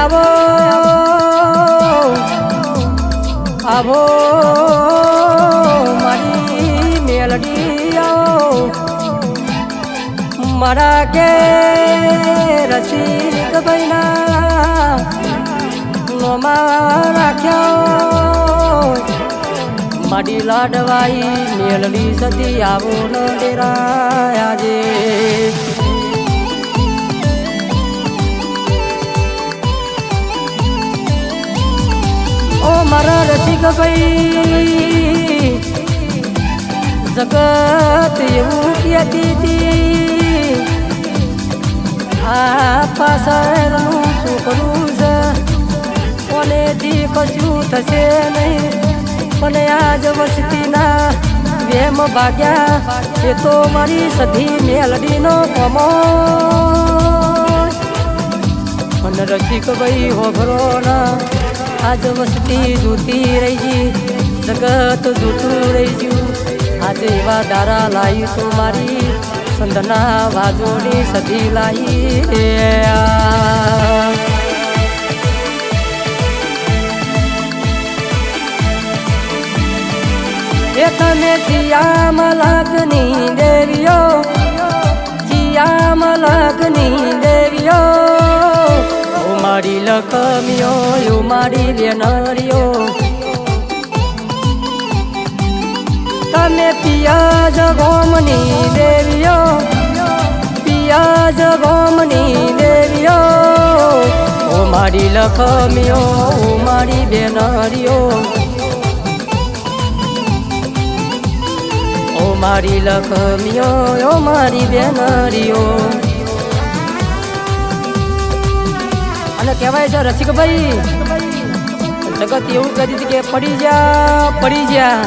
આવો આવો મારી મેલડી આવો મારા કે રસિક ભાઈના નોમાં રાખ્યા માડી લાડવાઈ મેલડી સતી આવો ન ડેરાય આજે ઓ મારા રસિક ભાઈ જગત એવું કહેતી હતી આ પાછળનું છોકરું છે કોનેથી કશું થશે નહીં પણ આજ વસ્તીના વેમ ભાગ્યા એ તો મારી સધી મેલડીનો કોમો અને રસિક ભાઈ હોભરો ના આજ વસ્તી જૂતી રહી ગઈ જગત જૂતું રહી ગયું આજે એવા દારા લાવી તો મારી સંધના વાજોની સધી લાવી એ તમે જીયા મલકની દેવીઓ જીયા મલકની દેવીઓ ઓ મારી લખમીઓ ઓ મારી બેનરીઓ તમે પિયાજ ગોમની દેવીઓ પિયાજ ગોમની દેવીઓ ઓ મારી લખમીઓ ઓ મારી બેનરીઓ ઓ મારી લખમીઓ ઓ મારી બેનરીઓ અને કહેવાય છે રસિકભાઈ જગત એવું કહેતી હતી કે પડી જા પડી જા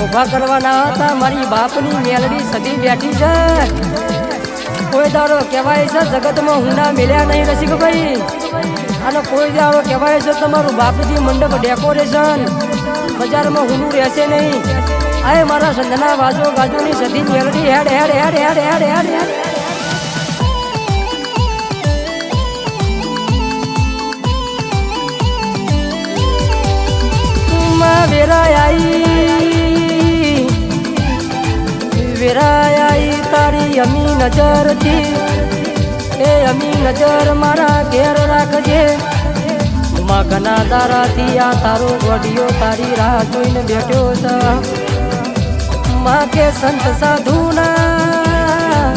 ઉભા કરવાના હતા મારી બાપની મેલડી સદી બેઠી છે કોઈ દાડો કહેવાય છે જગતમાં હુંડા મિલ્યા નહીં રસિકભાઈ અને કોઈ દાડો કહેવાય છે તમારું બાપજી મંડપ ડેકોરેશન બજારમાં હુનું રહેશે નહીં આ મારા સંધના વાજો ગાજોની સદી મેલડી હેડ હેડ હેડ હેડ હેડ હેડ હેડ વેરાઈ તારી અમી નજરથી એ અમી નજર મારા ઘેર રાખજે મગના દારાથી આ તારો ગોડિયો તારી રાહ જોઈને બેઠ્યો છે માં કે સંત સાધુના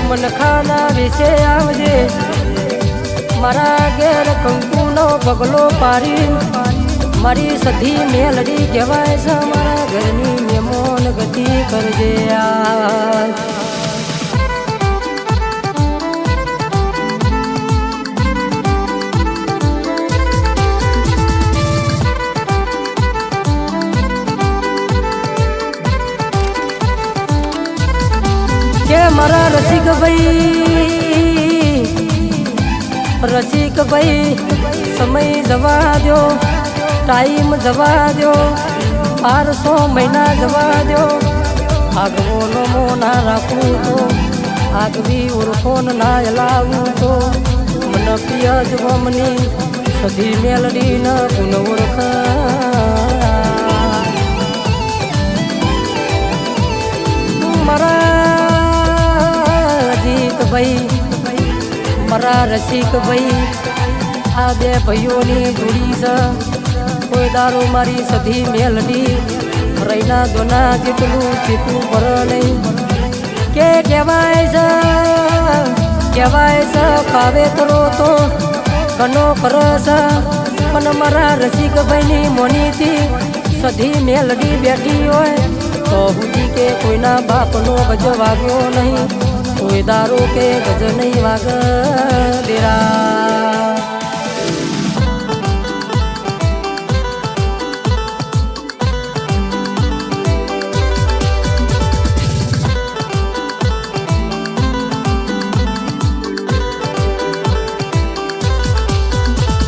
મનખાના વિશે આવજે મારા ઘેર કંકુનો પગલો પારી મારી સધી મેલડી કહેવાય છે મારા ઘરની મેમોન ગતિ કરજે કે મારા રસિકભાઈ સમય જવા દો ટાઈમ જવા દો 1200 મહિના જવા દો આગવો નમો ના રાખવું તો આગવી ઓળખોન ના લાવવું તો મન પિયજ વમની સધી મેલડી ન ગુણ ઓળખ મારા જીતભાઈ મારા રસિકભાઈ આ બે ભાઈઓની જોડી છે કોઈ દારો મારી સધી મેલડી રૈના દોના જેટલું સીતું પર નહીં કે કહેવાય છે કાવેતરો તો ઘણો કરસ પણ મારા રસિકભાઈની મોનીથી સધી મેલડી બેઠી હોય તો બુદ્ધિ કે કોઈના બાપનો ગજ વાગ્યો નહીં કોઈ દારો કે ગજ નહીં વાગ દેરા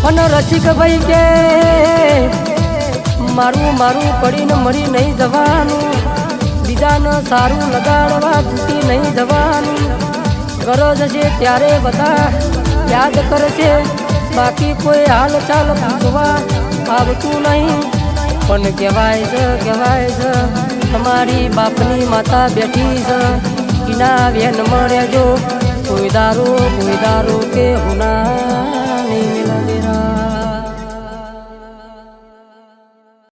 અને રસિકભાઈ કે મારું પડીને મરી નહીં જવાનું બીજાને સારું લગાડવા તૂટી નહીં જવાનું ગરજ હશે ત્યારે બધા યાદ કરશે, બાકી કોઈ હાલ ચાલ પૂછવા આવતું નહીં. પણ કહેવાય છે તમારી બાપની માતા બેઠી છે, એના વેનમાં રહેજો કોઈ દારૂ કે હુના